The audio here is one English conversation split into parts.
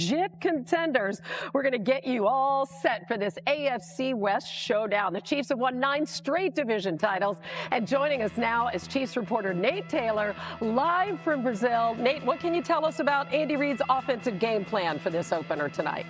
legit contenders. We're going to get you all set for this AFC West showdown. The Chiefs have won 9 straight division titles. And joining us now is Chiefs reporter Nate Taylor, live from Brazil. Nate, what can you tell us about Andy Reid's offensive game plan for this opener tonight?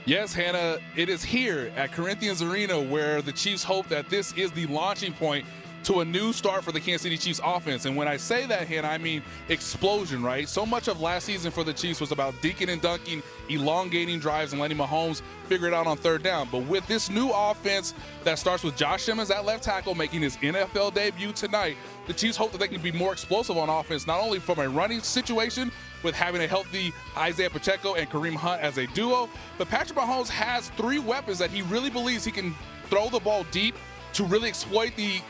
Yes, Hannah, it is here at Corinthians Arena where the Chiefs hope that this is the launching point to a new start for the Kansas City Chiefs offense. And when I say that, Hannah, I mean explosion, right? So much of last season for the Chiefs was about dinking and dunking, elongating drives, and letting Mahomes figure it out on third down. But with this new offense that starts with Josh Simmons at left tackle making his NFL debut tonight, the Chiefs hope that they can be more explosive on offense, not only from a running situation with having a healthy Isaiah Pacheco and Kareem Hunt as a duo, but Patrick Mahomes has 3 weapons that he really believes he can throw the ball deep to really exploit the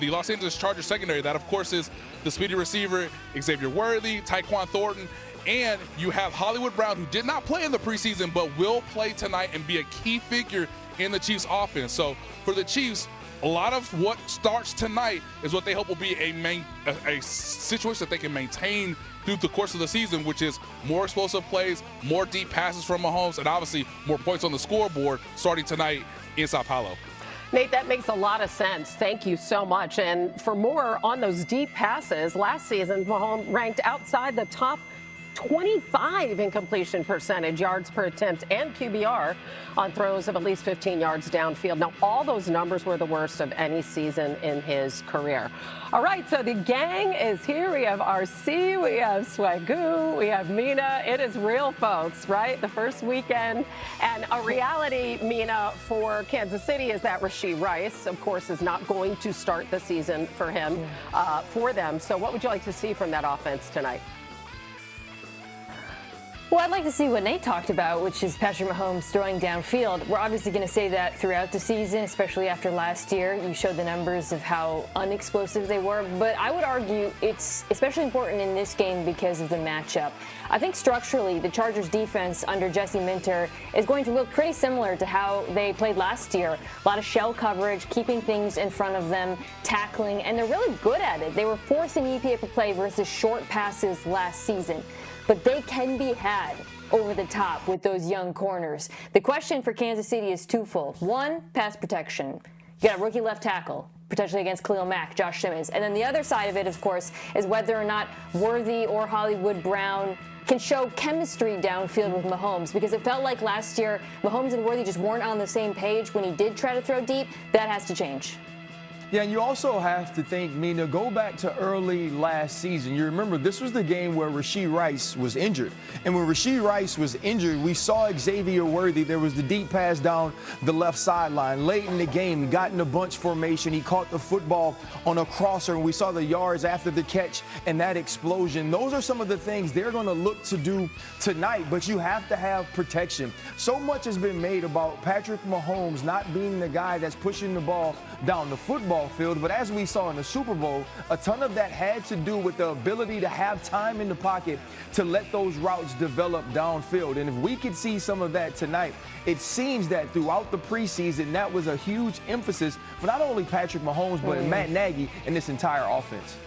Los Angeles Chargers secondary. That, of course, is the speedy receiver Xavier Worthy, Tyquan Thornton, and you have Hollywood Brown, who did not play in the preseason but will play tonight and be a key figure in the Chiefs offense. So for the Chiefs, a lot of what starts tonight is what they hope will be a situation that they can maintain through the course of the season, which is more explosive plays, more deep passes from Mahomes, and obviously more points on the scoreboard starting tonight in Sao Paulo. Nate, that makes a lot of sense. Thank you so much. And for more on those deep passes, last season, Mahomes ranked outside the top 25 in completion percentage, yards per attempt, and QBR on throws of at least 15 yards downfield. Now, all those numbers were the worst of any season in his career. All right, so the gang is here. We have RC, we have Swagoo, we have Mina. It is real, folks, right? The first weekend. And a reality, Mina, for Kansas City is that Rashee Rice, of course, is not going to start the season for them. So what would you like to see from that offense tonight? Well, I'd like to see what Nate talked about, which is Patrick Mahomes throwing downfield. We're obviously going to say that throughout the season, especially after last year. You showed the numbers of how unexplosive they were, but I would argue it's especially important in this game because of the matchup. I think structurally, the Chargers defense under Jesse Minter is going to look pretty similar to how they played last year. A lot of shell coverage, keeping things in front of them, tackling, and they're really good at it. They were fourth in EPA per play versus short passes last season. But they can be had over the top with those young corners. The question for Kansas City is twofold. One, pass protection. You got a rookie left tackle, potentially against Khalil Mack, Josh Simmons. And then the other side of it, of course, is whether or not Worthy or Hollywood Brown can show chemistry downfield with Mahomes, because it felt like last year Mahomes and Worthy just weren't on the same page when he did try to throw deep. That has to change. Yeah, and you also have to think, Mina, go back to early last season. You remember this was the game where Rashee Rice was injured. And when Rashee Rice was injured, we saw Xavier Worthy. There was the deep pass down the left sideline. Late in the game, he got in a bunch formation. He caught the football on a crosser, and we saw the yards after the catch and that explosion. Those are some of the things they're going to look to do tonight, but you have to have protection. So much has been made about Patrick Mahomes not being the guy that's pushing the ball down the football field, but as we saw in the Super Bowl, a ton of that had to do with the ability to have time in the pocket to let those routes develop downfield. And if we could see some of that tonight, it seems that throughout the preseason, that was a huge emphasis for not only Patrick Mahomes, but Matt Nagy and this entire offense.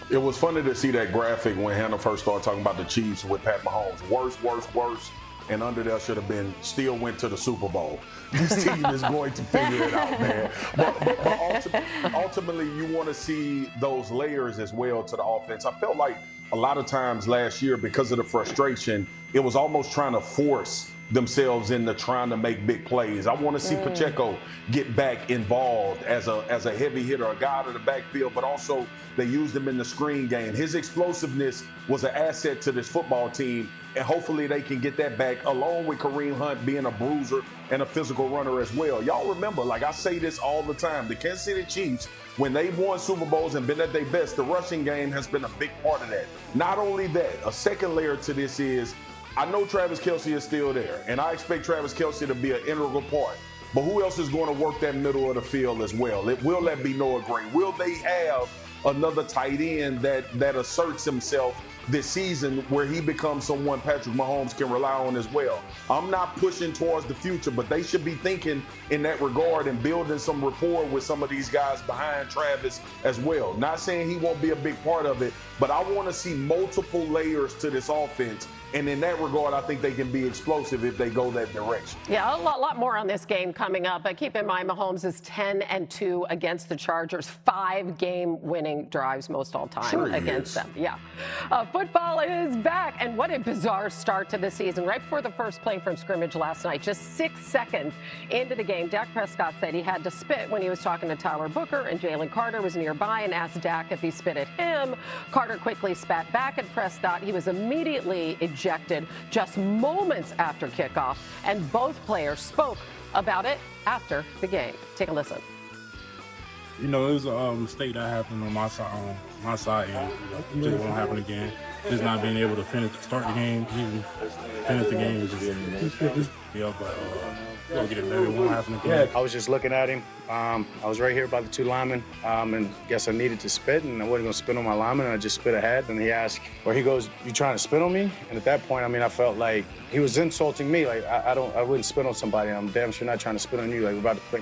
It was funny to see that graphic when Hannah first started talking about the Chiefs with Pat Mahomes. Worse. And under there should have been still went to the Super Bowl. This team is going to figure it out, man. But ultimately, you want to see those layers as well to the offense. I felt like a lot of times last year, because of the frustration, it was almost trying to force themselves into trying to make big plays. I want to see Pacheco get back involved as a heavy hitter, a guy out of the backfield, but also they used him in the screen game. His explosiveness was an asset to this football team, and hopefully they can get that back, along with Kareem Hunt being a bruiser and a physical runner as well. Y'all remember, like I say this all the time, the Kansas City Chiefs, when they've won Super Bowls and been at their best, the rushing game has been a big part of that. Not only that, a second layer to this is, I know Travis Kelce is still there, and I expect Travis Kelce to be an integral part. But who else is going to work that middle of the field as well? Will that be Noah Green? Will they have another tight end that asserts himself this season where he becomes someone Patrick Mahomes can rely on as well. I'm not pushing towards the future, but they should be thinking in that regard and building some rapport with some of these guys behind Travis as well. Not saying he won't be a big part of it, but I want to see multiple layers to this offense. And in that regard, I think they can be explosive if they go that direction. Yeah, a lot more on this game coming up. But keep in mind, Mahomes is 10-2 against the Chargers. 5 game-winning drives most all time against them. Yeah. Football is back. And what a bizarre start to the season. Right before the first play from scrimmage last night, just 6 seconds into the game, Dak Prescott said he had to spit when he was talking to Tyler Booker, and Jalen Carter was nearby and asked Dak if he spit at him. Carter quickly spat back at Prescott. He was immediately ejected just moments after kickoff, and both players spoke about it after the game. Take a listen. You know, it was a mistake that happened on my side, and it just won't happen again. Just not being able to start the game, even finish the game is just but we'll get it better. It won't happen again. I was just looking at him. I was right here by the 2 linemen, and guess I needed to spit, and I wasn't gonna spit on my lineman, and I just spit ahead. And he asked, or he goes, "You trying to spit on me?" And at that point, I mean, I felt like he was insulting me. Like I wouldn't spit on somebody. I'm damn sure not trying to spit on you. Like we're about to play.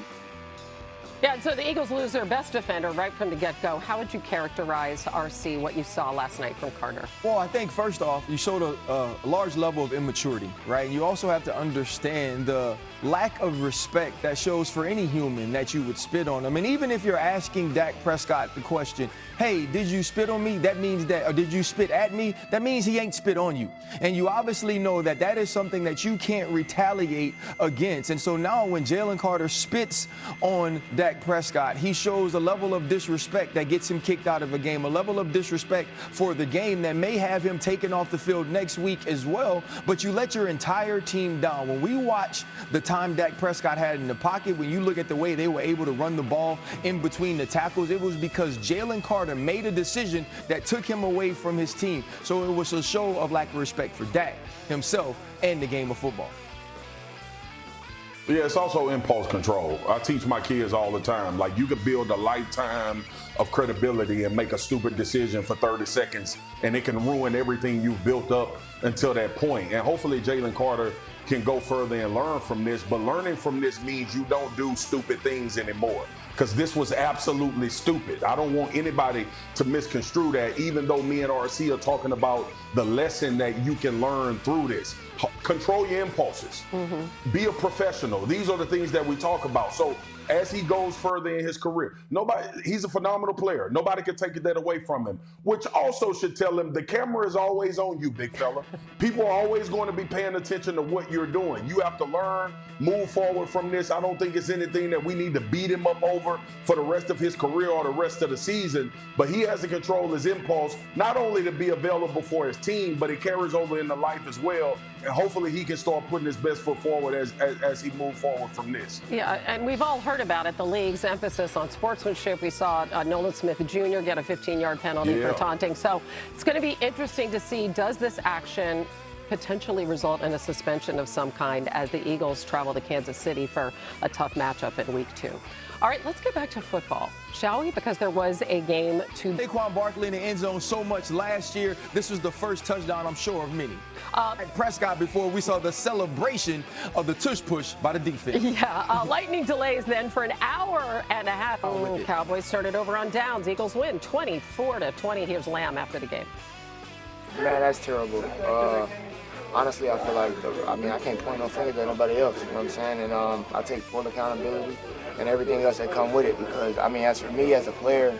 Yeah, so the Eagles lose their best defender right from the get-go. How would you characterize, RC, what you saw last night from Carter? Well, I think first off, you showed a large level of immaturity, right? You also have to understand the lack of respect that shows for any human that you would spit on them. And even if you're asking Dak Prescott the question, hey, did you spit on me? That means that, or did you spit at me? That means he ain't spit on you. And you obviously know that that is something that you can't retaliate against. And so now when Jalen Carter spits on Dak Prescott, he shows a level of disrespect that gets him kicked out of a game, a level of disrespect for the game that may have him taken off the field next week as well. But you let your entire team down. When we watch the time Dak Prescott had in the pocket, when you look at the way they were able to run the ball in between the tackles, it was because Jalen Carter made a decision that took him away from his team. So it was a show of lack of respect for Dak himself and the game of football. Yeah, it's also impulse control. I teach my kids all the time, like you could build a lifetime of credibility and make a stupid decision for 30 seconds, and it can ruin everything you've built up until that point. And hopefully Jalen Carter can go further and learn from this, but learning from this means you don't do stupid things anymore, because this was absolutely stupid. I don't want anybody to misconstrue that, even though me and RC are talking about the lesson that you can learn through this. Control your impulses. Be a professional. These are the things that we talk about. So as he goes further in his career, he's a phenomenal player. Nobody can take that away from him, which also should tell him the camera is always on you, big fella. People are always going to be paying attention to what you're doing. You have to learn, move forward from this. I don't think it's anything that we need to beat him up over for the rest of his career or the rest of the season, but he has to control his impulse, not only to be available for his team, but it carries over into life as well. And hopefully he can start putting his best foot forward as he moves forward from this. Yeah, and we've all heard about it, the league's emphasis on sportsmanship. We saw Nolan Smith Jr. get a 15-yard penalty for taunting. So it's going to be interesting to see, does this action potentially result in a suspension of some kind as the Eagles travel to Kansas City for a tough matchup in Week 2. All right, let's get back to football, shall we? Because there was a game to... Saquon Barkley in the end zone so much last year. This was the first touchdown, I'm sure, of many. At Prescott before we saw the celebration of the tush push by the defense. Yeah, lightning delays then for an hour and a half. Cowboys started over on downs. Eagles win 24-20. Here's Lamb after the game. Man, that's terrible. Honestly, I feel like, I can't point no fingers at nobody else, you know what I'm saying? And I take full accountability and everything else that come with it, because, as for me as a player,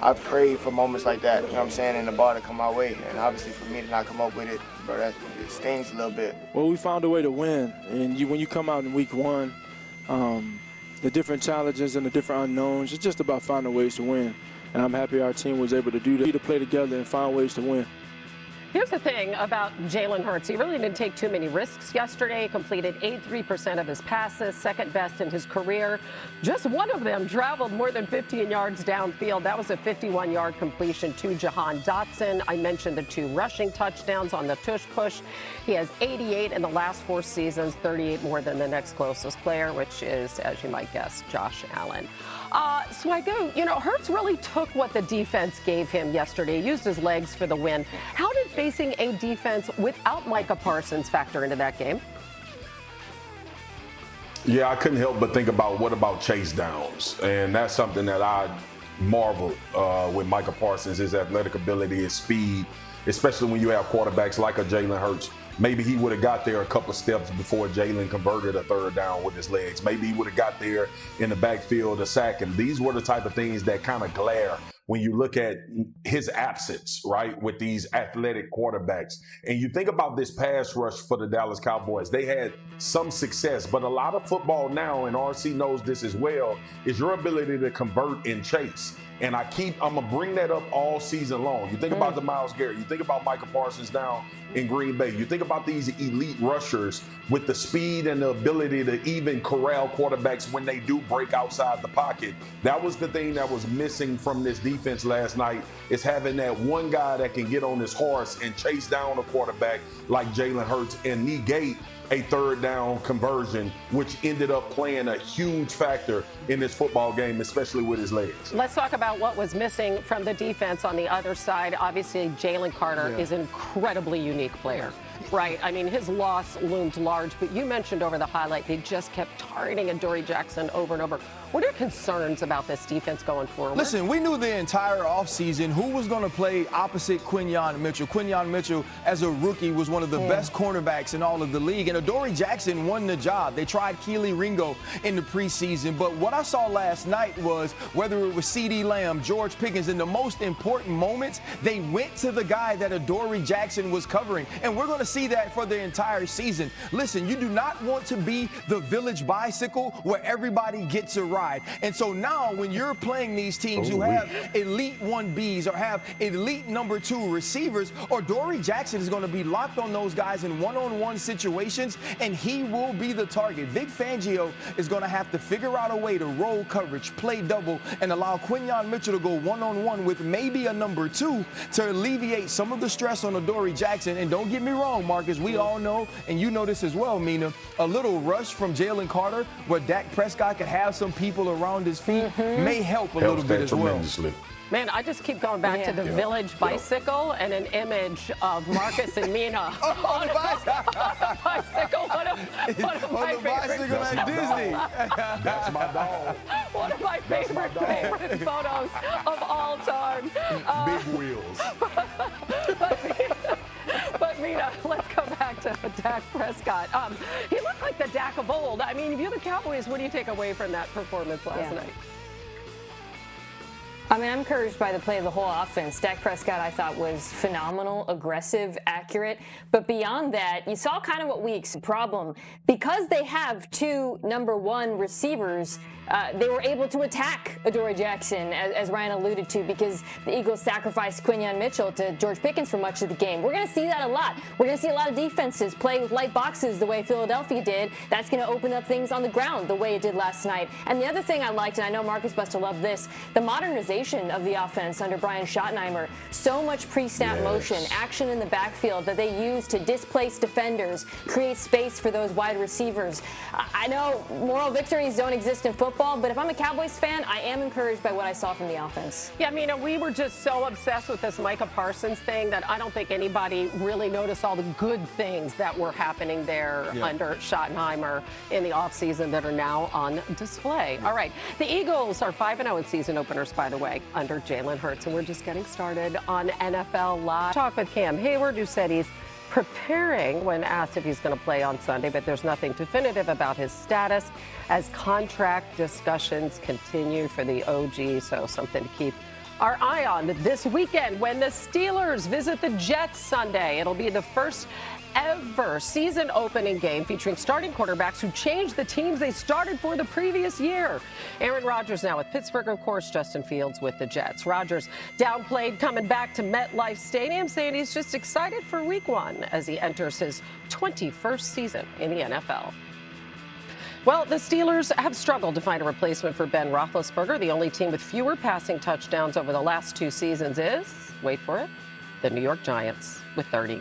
I prayed for moments like that, you know what I'm saying, and the ball to come my way. And obviously for me to not come up with it, bro, it stings a little bit. Well, we found a way to win. And when you come out in Week 1, the different challenges and the different unknowns, it's just about finding ways to win. And I'm happy our team was able to do that, to play together and find ways to win. Here's the thing about Jalen Hurts. He really didn't take too many risks yesterday. He completed 83% of his passes, second best in his career. Just one of them traveled more than 15 yards downfield. That was a 51-yard completion to Jahan Dotson. I mentioned the 2 rushing touchdowns on the tush push. He has 88 in the last 4 seasons, 38 more than the next closest player, which is, as you might guess, Josh Allen. So I go, Hurts really took what the defense gave him yesterday, used his legs for the win. How did facing a defense without Micah Parsons factor into that game? Yeah, I couldn't help but think about what about chase downs, and that's something that I marvel with Micah Parsons, his athletic ability, his speed, especially when you have quarterbacks like a Jalen Hurts. Maybe he would have got there a couple steps before Jalen converted a third down with his legs. Maybe he would have got there in the backfield a sack. And these were the type of things that kind of glare when you look at his absence, right, with these athletic quarterbacks. And you think about this pass rush for the Dallas Cowboys. They had some success, but a lot of football now, and RC knows this as well, is your ability to convert and chase. And I'm going to bring that up all season long. You think about the Myles Garrett. You think about Micah Parsons down in Green Bay. You think about these elite rushers with the speed and the ability to even corral quarterbacks when they do break outside the pocket. That was the thing that was missing from this defense last night, is having that one guy that can get on his horse and chase down a quarterback like Jalen Hurts and negate a third down conversion, which ended up playing a huge factor in this football game, especially with his legs. Let's talk about what was missing from the defense on the other side. Obviously, Jalen Carter is an incredibly unique player, right? I mean, his loss loomed large, but you mentioned over the highlight, they just kept targeting Adoree Jackson over and over. What are your concerns about this defense going forward? Listen, we knew the entire offseason who was going to play opposite Quinyon Mitchell. Quinyon Mitchell, as a rookie, was one of the best cornerbacks in all of the league, and Adoree Jackson won the job. They tried Keely Ringo in the preseason, but what I saw last night was, whether it was CeeDee Lamb, George Pickens, in the most important moments, they went to the guy that Adoree Jackson was covering, and we're going to see that for the entire season. Listen, you do not want to be the village bicycle where everybody gets a ride. And so now when you're playing these teams who have elite 1Bs or have elite number 2 receivers, Adoree Jackson is going to be locked on those guys in one-on-one situations, and he will be the target. Vic Fangio is going to have to figure out a way to roll coverage, play double, and allow Quinyon Mitchell to go one-on-one with maybe a number 2 to alleviate some of the stress on Adoree Jackson. And don't get me wrong, Marcus, we all know, and you know this as well, Mina, a little rush from Jalen Carter where Dak Prescott could have some people around his feet may help a little bit as well. Man, I just keep going back to the village bicycle and an image of Marcus and Mina on a bicycle. One of my favorite at Disney. That's my dog. One of my favorite photos of all time. Big wheels. But Mina, let's go back to Dak Prescott. He looked like the Dak of old. I mean, if you're the Cowboys, what do you take away from that performance last night? I mean, I'm encouraged by the play of the whole offense. Dak Prescott, I thought, was phenomenal, aggressive, accurate. But beyond that, you saw kind of what we expected. Problem, because they have 2 number 1 receivers, they were able to attack Adoree Jackson, as Ryan alluded to, because the Eagles sacrificed Quinyon Mitchell to George Pickens for much of the game. We're going to see that a lot. We're going to see a lot of defenses play with light boxes the way Philadelphia did. That's going to open up things on the ground the way it did last night. And the other thing I liked, and I know Marcus Buster loved this, the modernization of the offense under Brian Schottenheimer. So much pre-snap motion, action in the backfield that they use to displace defenders, create space for those wide receivers. I know moral victories don't exist in football, but if I'm a Cowboys fan, I am encouraged by what I saw from the offense. Yeah, I mean, we were just so obsessed with this Micah Parsons thing that I don't think anybody really noticed all the good things that were happening there under Schottenheimer in the offseason that are now on display. All right, the Eagles are 5-0 in season openers, by the way, under Jalen Hurts, and we're just getting started on NFL Live. Talk with Cam Hayward, who said he's preparing when asked if he's going to play on Sunday, but there's nothing definitive about his status as contract discussions continue for the OG, so something to keep our eye on this weekend when the Steelers visit the Jets Sunday. It'll be the first ever season opening game featuring starting quarterbacks who changed the teams they started for the previous year. Aaron Rodgers now with Pittsburgh, of course, Justin Fields with the Jets. Rodgers downplayed coming back to MetLife Stadium, saying he's just excited for week one as he enters his 21st season in the NFL. Well, the Steelers have struggled to find a replacement for Ben Roethlisberger. The only team with fewer passing touchdowns over the last 2 seasons is, wait for it, the New York Giants with 30.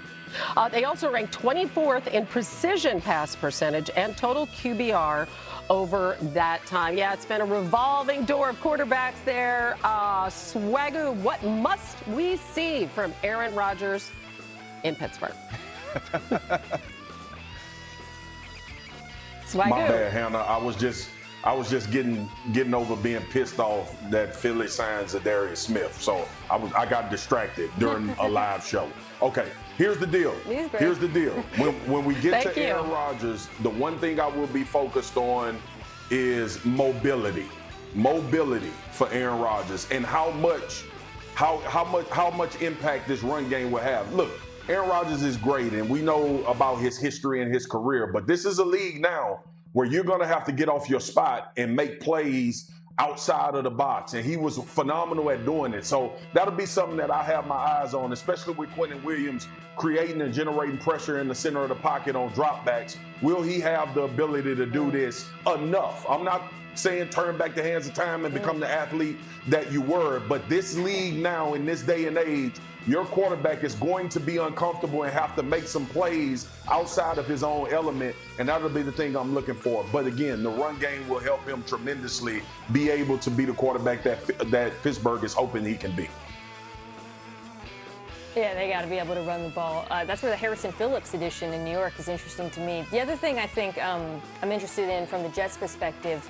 They also ranked 24th in precision pass percentage and total QBR over that time. Yeah, it's been a revolving door of quarterbacks there. Swagoo, what must we see from Aaron Rodgers in Pittsburgh? Swagoo. My bad, Hannah. I was just getting over being pissed off that Philly signs Zadarius Smith. So I got distracted during a live show. Okay, here's the deal. Here's the deal. When we get to Aaron Rodgers, the one thing I will be focused on is mobility. Mobility for Aaron Rodgers and how much impact this run game will have. Look, Aaron Rodgers is great, and we know about his history and his career, but this is a league now where you're going to have to get off your spot and make plays outside of the box, and he was phenomenal at doing it. So that'll be something that I have my eyes on, especially with Quentin Williams creating and generating pressure in the center of the pocket on dropbacks. Will he have the ability to do this enough? I'm not saying turn back the hands of time and become the athlete that you were, but this league now, in this day and age, your quarterback is going to be uncomfortable and have to make some plays outside of his own element, and that'll be the thing I'm looking for. But again, the run game will help him tremendously be able to be the quarterback that Pittsburgh is hoping he can be. Yeah, they got to be able to run the ball. That's where the Harrison Phillips edition in New York is interesting to me. The other thing I think I'm interested in from the Jets' perspective,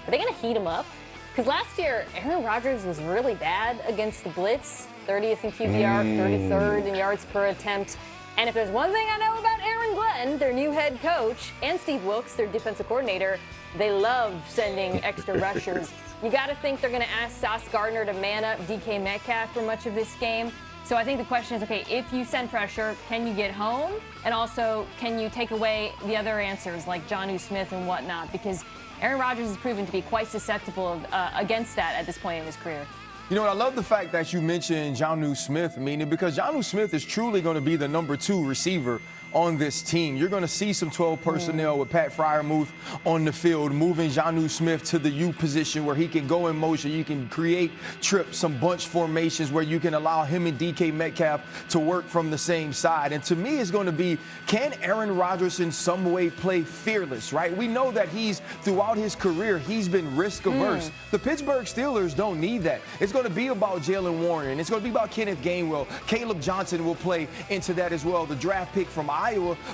are they going to heat him up? Because last year, Aaron Rodgers was really bad against the blitz, 30th in QBR, 33rd in yards per attempt. And if there's one thing I know about Aaron Glenn, their new head coach, and Steve Wilks, their defensive coordinator, they love sending extra rushers. You got to think they're going to ask Sauce Gardner to man up DK Metcalf for much of this game. So I think the question is, okay, if you send pressure, can you get home? And also, can you take away the other answers like Jonnu Smith and whatnot? Because Aaron Rodgers has proven to be quite susceptible against that at this point in his career. You know what, I love the fact that you mentioned Jonnu Smith, meaning because Jonnu Smith is truly going to be the number 2 receiver on this team. You're going to see some 12 personnel with Pat Freiermuth on the field, moving Jonnu Smith to the U position where he can go in motion. You can create trips, some bunch formations where you can allow him and DK Metcalf to work from the same side. And to me, it's going to be, can Aaron Rodgers in some way play fearless, right? We know that throughout his career, he's been risk averse. The Pittsburgh Steelers don't need that. It's going to be about Jalen Warren. It's going to be about Kenneth Gainwell. Caleb Johnson will play into that as well, the draft pick from Iowa.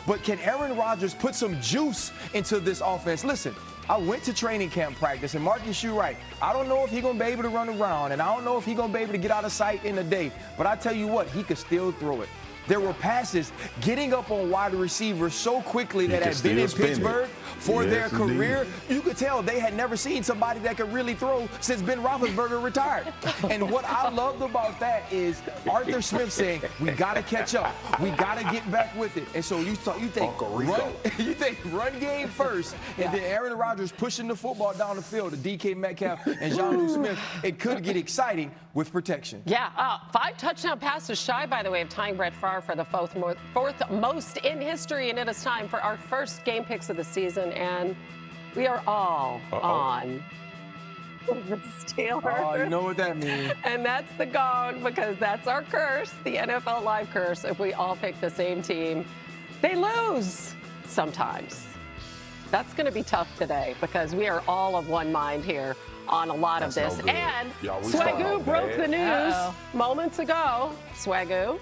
But can Aaron Rodgers put some juice into this offense? Listen, I went to training camp practice, and Marcus, you're right. I don't know if he's going to be able to run around, and I don't know if he's going to be able to get out of sight in a day. But I tell you what, he could still throw it. There were passes getting up on wide receivers so quickly that had been in Pittsburgh for their career. You could tell they had never seen somebody that could really throw since Ben Roethlisberger retired. And what I loved about that is Arthur Smith saying, we got to catch up. We got to get back with it. And so you think run game first, and then Aaron Rodgers pushing the football down the field to DK Metcalf and Jonnu Smith. It could get exciting with protection. Yeah, 5 touchdown passes shy, by the way, of tying Brett Favre for the fourth most in history. And it is time for our first game picks of the season, and we are all on the Steelers. Oh, you know what that means. And that's the gong, because that's our curse, the NFL Live curse. If we all pick the same team, they lose sometimes. That's going to be tough today, because we are all of one mind here on a lot of this. And Swagoo broke the news moments ago. Swagoo,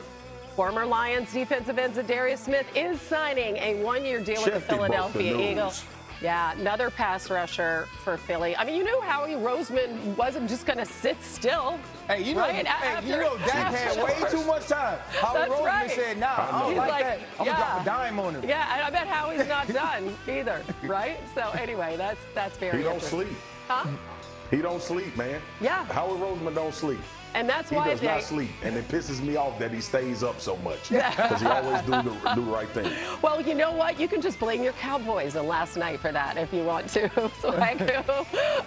former Lions defensive end Zadarius Smith is signing a 1-year deal with the Philadelphia Eagles. Yeah, another pass rusher for Philly. I mean, you knew Howie Roseman wasn't just going to sit still. Hey, you know, Dak had way too much time. Howie Roseman said, nah, I don't like that. I'm going to drop a dime on him. Yeah, and I bet Howie's not done either, right? So anyway, that's very interesting. He don't sleep. Huh? He don't sleep, man. Yeah. Howie Roseman don't sleep. And that's He why does they not sleep, and it pisses me off that he stays up so much because he always do the right thing. Well, you know what? You can just blame your Cowboys and last night for that if you want to.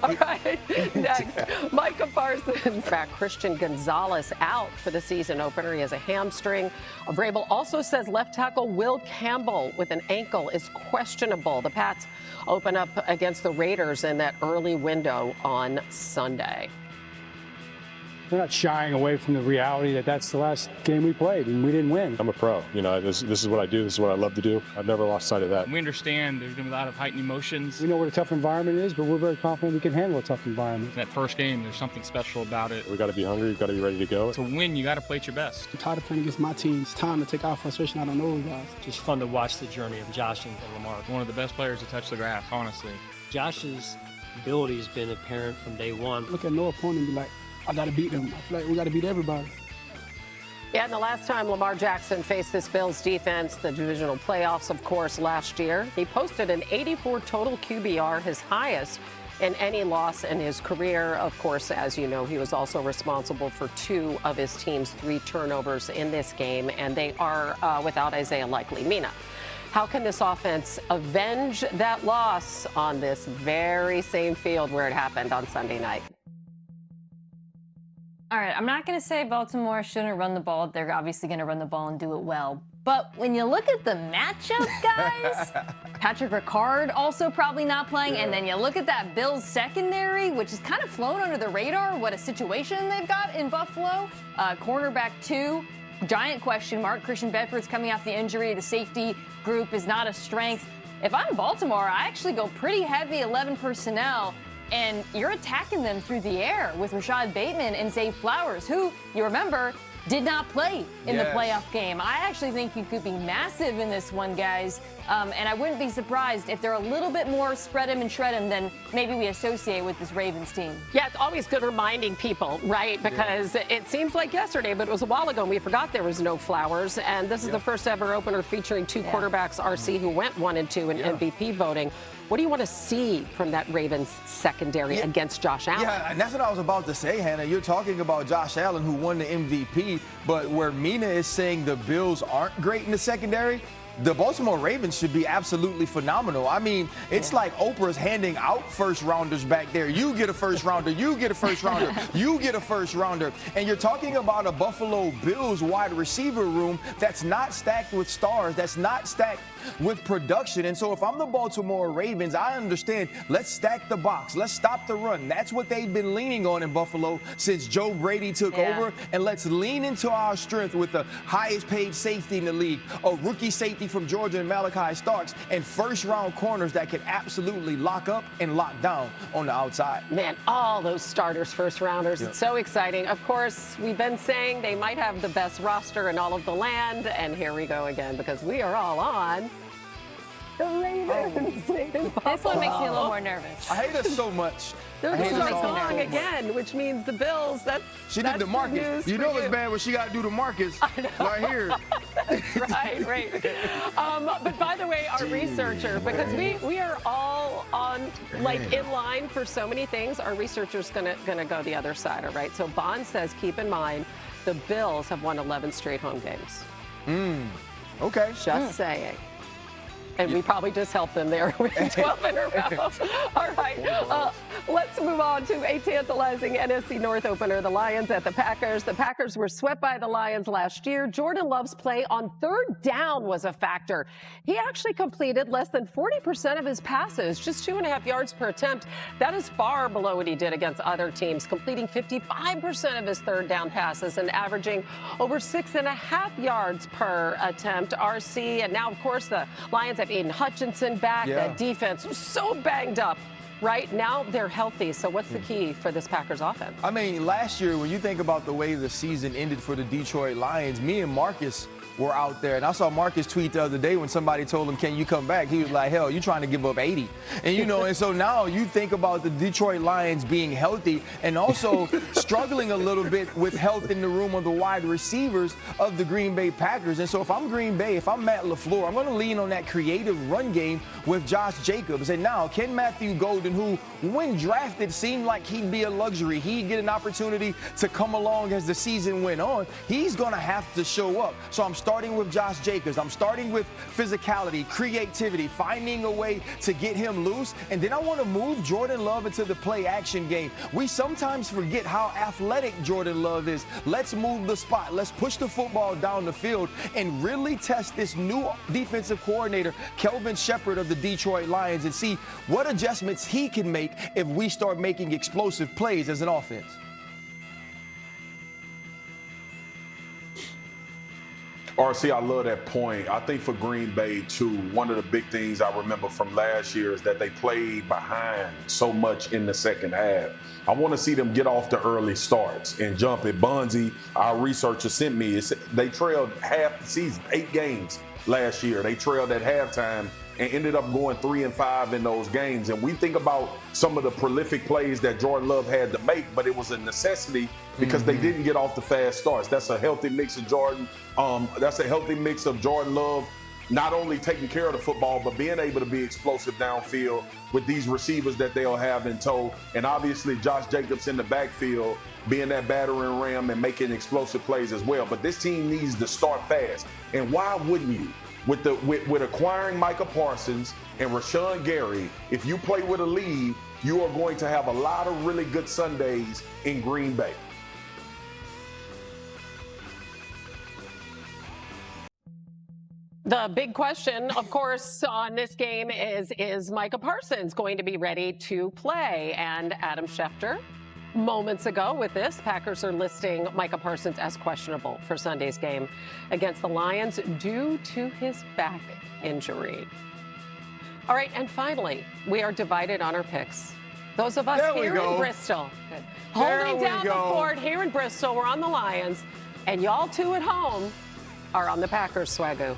All right. Next, Micah Parsons. Back Christian Gonzalez out for the season opener. He has a hamstring. Vrabel also says left tackle Will Campbell with an ankle is questionable. The Pats open up against the Raiders in that early window on Sunday. We're not shying away from the reality that that's the last game we played and we didn't win. I'm a pro. You know, this is what I do. This is what I love to do. I've never lost sight of that. We understand there's going to be a lot of heightened emotions. We know what a tough environment is, but we're very confident we can handle a tough environment. That first game, there's something special about it. We got to be hungry. We've got to be ready to go. To win, you got to play at your best. I'm tired of playing against my team. It's time to take our frustration out on those guys. Just fun to watch the journey of Josh and Lamar. One of the best players to touch the grass, honestly. Josh's ability has been apparent from day one. Look at no opponent and be like, I got to beat them. I feel like we got to beat everybody. Yeah, and the last time Lamar Jackson faced this Bills defense, the divisional playoffs, of course, last year, he posted an 84 total QBR, his highest in any loss in his career. Of course, as you know, he was also responsible for 2 of his team's 3 turnovers in this game, and they are without Isaiah Likely. Mina, how can this offense avenge that loss on this very same field where it happened on Sunday night? All right, I'm not going to say Baltimore shouldn't run the ball. They're obviously going to run the ball and do it well. But when you look at the matchup, guys, Patrick Ricard also probably not playing. And then you look at that Bills secondary, which is kind of flown under the radar. What a situation they've got in Buffalo. Cornerback 2, giant question mark. Christian Bedford's coming off the injury. The safety group is not a strength. If I'm Baltimore, I actually go pretty heavy 11 personnel. And you're attacking them through the air with Rashad Bateman and Zay Flowers, who, you remember, did not play in the playoff game. I actually think you could be massive in this one, guys. And I wouldn't be surprised if they're a little bit more spread him and shred him than maybe we associate with this Ravens team. Yeah, it's always good reminding people, right? Because it seems like yesterday, but it was a while ago, and we forgot there was no Flowers. And this is the first ever opener featuring 2 quarterbacks, RC, who went 1 and 2 in MVP voting. What do you want to see from that Ravens secondary against Josh Allen? Yeah, and that's what I was about to say, Hannah. You're talking about Josh Allen, who won the MVP, but where Mina is saying the Bills aren't great in the secondary, the Baltimore Ravens should be absolutely phenomenal. I mean, it's like Oprah's handing out first rounders back there. You get a first rounder, you get a first rounder, you get a first rounder. And you're talking about a Buffalo Bills wide receiver room that's not stacked with stars, that's not stacked with production. And so if I'm the Baltimore Ravens, I understand, let's stack the box, let's stop the run. That's what they've been leaning on in Buffalo since Joe Brady took over. And let's lean into our strength with the highest paid safety in the league, a rookie safety from Georgia and Malachi Starks, and first-round corners that can absolutely lock up and lock down on the outside. Man, all those starters, first-rounders, it's so exciting. Of course, we've been saying they might have the best roster in all of the land, and here we go again, because we are all on the Ravens. This one makes me a little more nervous. I hate us so much. There's a song again, which means the Bills. She did the Marcus. You know it's bad when she got to do the Marcus right here. right. But by the way, our researcher, because we are all on, like, in line for so many things, our researcher's gonna go the other side, all right? So Bond says, keep in mind, the Bills have won 11 straight home games. Okay. Just saying. And we probably just helped them there with 12 in a row. All right, let's move on to a tantalizing NFC North opener. The Lions at the Packers. The Packers were swept by the Lions last year. Jordan Love's play on 3rd down was a factor. He actually completed less than 40% of his passes, just 2.5 yards per attempt. That is far below what he did against other teams, completing 55% of his 3rd down passes and averaging over 6.5 yards per attempt. RC, and now, of course, the Lions have Aiden Hutchinson back. The defense was so banged up. Right now, they're healthy. So what's the key for this Packers offense? I mean, last year, when you think about the way the season ended for the Detroit Lions, me and Marcus were out there. And I saw Marcus tweet the other day when somebody told him, can you come back? He was like, hell, you trying to give up 80. And, and so now you think about the Detroit Lions being healthy and also struggling a little bit with health in the room of the wide receivers of the Green Bay Packers. And so if I'm Green Bay, if I'm Matt LaFleur, I'm going to lean on that creative run game with Josh Jacobs. And now Ken Matthew Golden, who when drafted seemed like he'd be a luxury, he'd get an opportunity to come along as the season went on, he's going to have to show up. So I'm starting with Josh Jacobs. I'm starting with physicality, creativity, finding a way to get him loose. And then I want to move Jordan Love into the play action game. We sometimes forget how athletic Jordan Love is. Let's move the spot. Let's push the football down the field and really test this new defensive coordinator, Kelvin Shepard of the Detroit Lions, and see what adjustments he can make if we start making explosive plays as an offense. RC, I love that point. I think for Green Bay, too, one of the big things I remember from last year is that they played behind so much in the second half. I want to see them get off the early starts and jump it. Bunzi, our researcher, sent me. They trailed half the season, 8 games last year. They trailed at halftime and ended up going 3-5 in those games. And we think about some of the prolific plays that Jordan Love had to make, but it was a necessity because they didn't get off the fast starts. That's a healthy mix of Jordan. That's a healthy mix of Jordan Love not only taking care of the football, but being able to be explosive downfield with these receivers that they'll have in tow. And obviously Josh Jacobs in the backfield being that battering ram and making explosive plays as well. But this team needs to start fast. And why wouldn't you? With acquiring Micah Parsons and Rashawn Gary, if you play with a lead, you are going to have a lot of really good Sundays in Green Bay. The big question, of course, on this game is Micah Parsons going to be ready to play? And Adam Schefter, moments ago with this, Packers are listing Micah Parsons as questionable for Sunday's game against the Lions due to his back injury. All right, and finally, we are divided on our picks. Those of us here in Bristol, holding down the fort here in Bristol, we're on the Lions, and y'all two at home are on the Packers, Swagoo.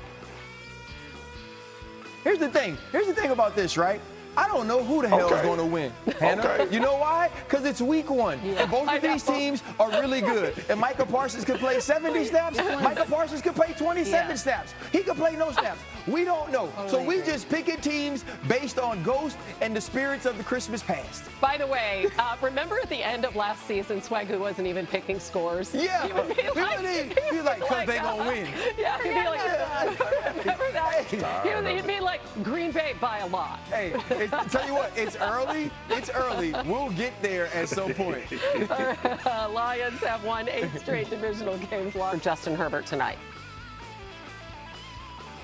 Here's the thing about this, right? I don't know who the hell is going to win, Hannah. You know why? Because it's week 1, and both of these teams are really good. And Micah Parsons could play 70 snaps. Micah Parsons could play 27 snaps. He could play no snaps. We don't know. So we just picking teams based on ghosts and the spirits of the Christmas past. By the way, remember at the end of last season, Swagoo wasn't even picking scores? Yeah. He would be like, because they going to win. Yeah, he'd be like, remember that? He'd be like, Green Bay by a lot. Hey, tell you what, it's early. It's early. We'll get there at some point. Lions have won 8 straight divisional games for Justin Herbert tonight.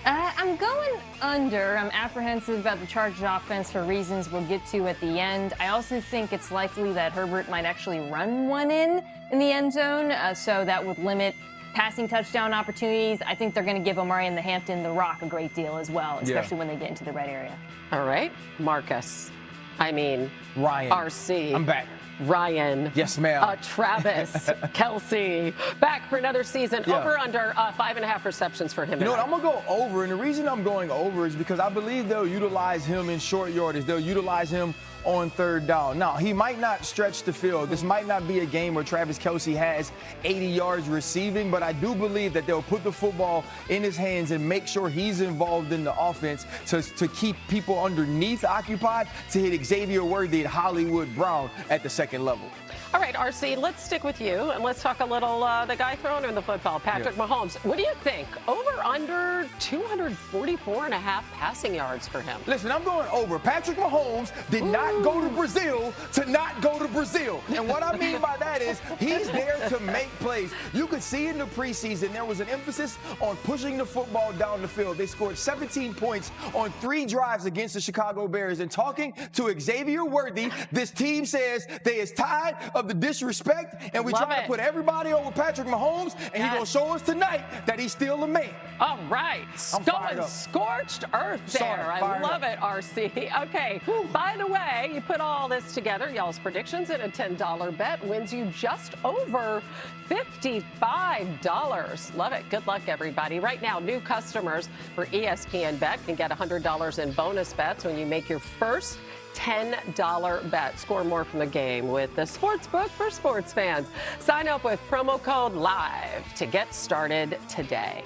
I'm going under. I'm apprehensive about the Chargers offense for reasons we'll get to at the end. I also think it's likely that Herbert might actually run one in the end zone, so that would limit passing touchdown opportunities. I think they're going to give Omari and the Hampton the rock a great deal as well, especially when they get into the red area. All right, Marcus. Ryan. RC. I'm back. Ryan. Yes, ma'am. Travis. Kelsey. Back for another season. Over under 5.5 receptions for him. You know what? I'm going to go over. And the reason I'm going over is because I believe they'll utilize him in short yardage. They'll utilize him on 3rd down. Now, he might not stretch the field. This might not be a game where Travis Kelsey has 80 yards receiving, but I do believe that they'll put the football in his hands and make sure he's involved in the offense to keep people underneath occupied, to hit Xavier Worthy and Hollywood Brown at the second level. All right, RC, let's stick with you, and let's talk a little the guy throwing in the football, Patrick Mahomes. What do you think? Over, under 244.5 passing yards for him. Listen, I'm going over. Patrick Mahomes did not go to Brazil to not go to Brazil. And what I mean by that is he's there to make plays. You could see in the preseason there was an emphasis on pushing the football down the field. They scored 17 points on 3 drives against the Chicago Bears. And talking to Xavier Worthy, this team says they is tired of the disrespect, and we trying to put everybody over Patrick Mahomes, and he's going to show us tonight that he's still a man. All right. Going scorched earth there. I love it, RC. Okay, by the way, you put all this together, y'all's predictions, and a $10 bet wins you just over $55. Love it. Good luck, everybody. Right now, new customers for ESPN Bet can get $100 in bonus bets when you make your first $10 bet. Score more from the game with the Sportsbook for sports fans. Sign up with promo code LIVE to get started today.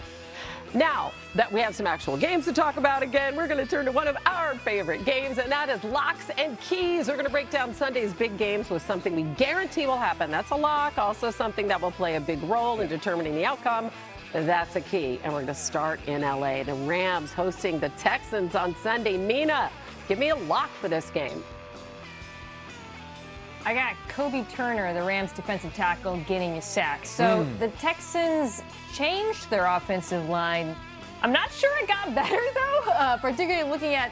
Now that we have some actual games to talk about again, we're going to turn to one of our favorite games, and that is Locks and Keys. We're going to break down Sunday's big games with something we guarantee will happen. That's a lock. Also something that will play a big role in determining the outcome. That's a key. And we're going to start in L.A. The Rams hosting the Texans on Sunday. Mina, give me a lock for this game. I got Kobe Turner, the Rams defensive tackle, getting a sack. So the Texans changed their offensive line. I'm not sure it got better, though, particularly looking at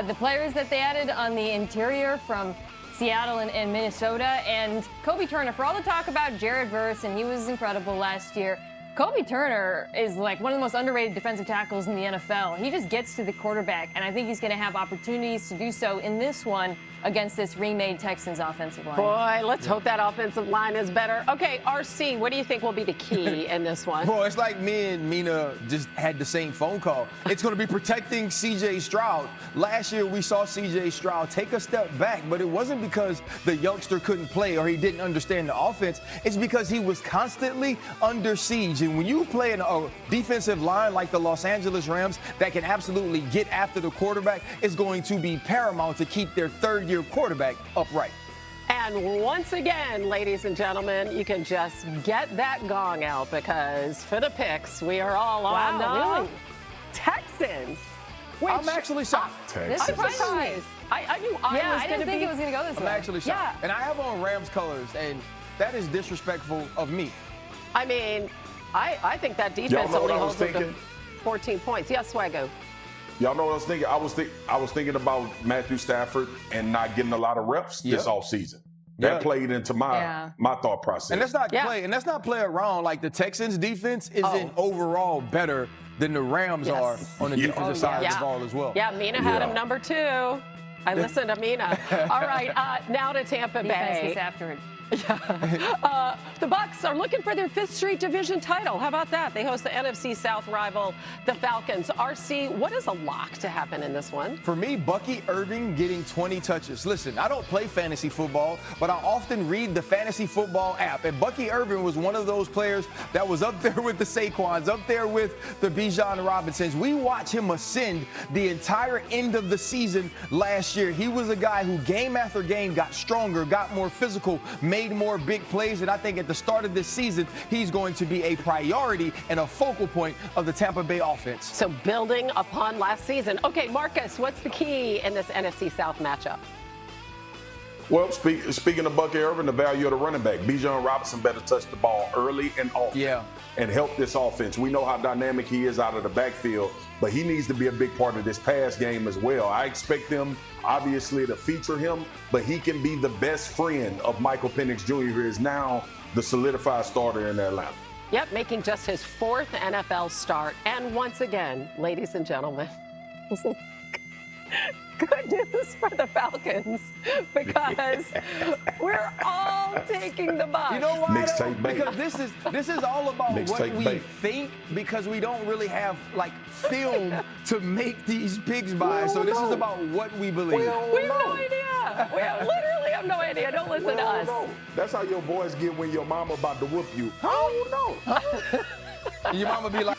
the players that they added on the interior from Seattle and Minnesota. And Kobe Turner, for all the talk about Jared Verse, and he was incredible last year, Kobe Turner is like one of the most underrated defensive tackles in the NFL. He just gets to the quarterback, and I think he's going to have opportunities to do so in this one against this remade Texans offensive line. Boy, let's hope that offensive line is better. Okay, RC, what do you think will be the key in this one? Bro, it's like me and Mina just had the same phone call. It's going to be protecting C.J. Stroud. Last year, we saw C.J. Stroud take a step back, but it wasn't because the youngster couldn't play or he didn't understand the offense. It's because he was constantly under siege. And when you play in a defensive line like the Los Angeles Rams that can absolutely get after the quarterback, it's going to be paramount to keep their third-year quarterback upright. And once again, ladies and gentlemen, you can just get that gong out because for the picks, we are all on the Texans. Which I'm actually shocked. I'm surprised. I knew I didn't think it was going to go this way. I'm actually shocked. Yeah. And I have on Rams colors, and that is disrespectful of me. I mean, I think that defense only holds them to 14 points. Yes, Swaggo. Y'all know what I was thinking? I was thinking about Matthew Stafford and not getting a lot of reps this offseason. That played into my thought process. And that's not play. And that's not play around. Like the Texans defense isn't overall better than the Rams are on the defensive side of the ball as well. Yeah, Mina had him number 2. I listened to Mina. All right, now to Tampa Bay. Defense gets after it. The Bucs are looking for their 5th straight division title. How about that? They host the NFC South rival, the Falcons. RC, what is a lock to happen in this one? For me, Bucky Irving getting 20 touches. Listen, I don't play fantasy football, but I often read the fantasy football app. And Bucky Irving was one of those players that was up there with the Saquons, up there with the Bijan Robinsons. We watched him ascend the entire end of the season last year. He was a guy who game after game got stronger, got more physical, made more big plays, and I think at the start of this season, he's going to be a priority and a focal point of the Tampa Bay offense. So building upon last season. Okay, Marcus, what's the key in this NFC South matchup? Well, speaking of Bucky Irving, the value of the running back, Bijan Robinson better touch the ball early and often and help this offense. We know how dynamic he is out of the backfield, but he needs to be a big part of this pass game as well. I expect them, obviously, to feature him, but he can be the best friend of Michael Penix Jr., who is now the solidified starter in Atlanta. Yep, making just his 4th NFL start. And once again, ladies and gentlemen, good news for the Falcons because we're all taking the Bucs. You know why? Mixtape bait. Because this is all about what we think, because we don't really have like film to make these picks by. So this is about what we believe. We have no idea. We literally have no idea. Don't listen to us. That's how your voice get when your mama about to whoop you. Your mama be like,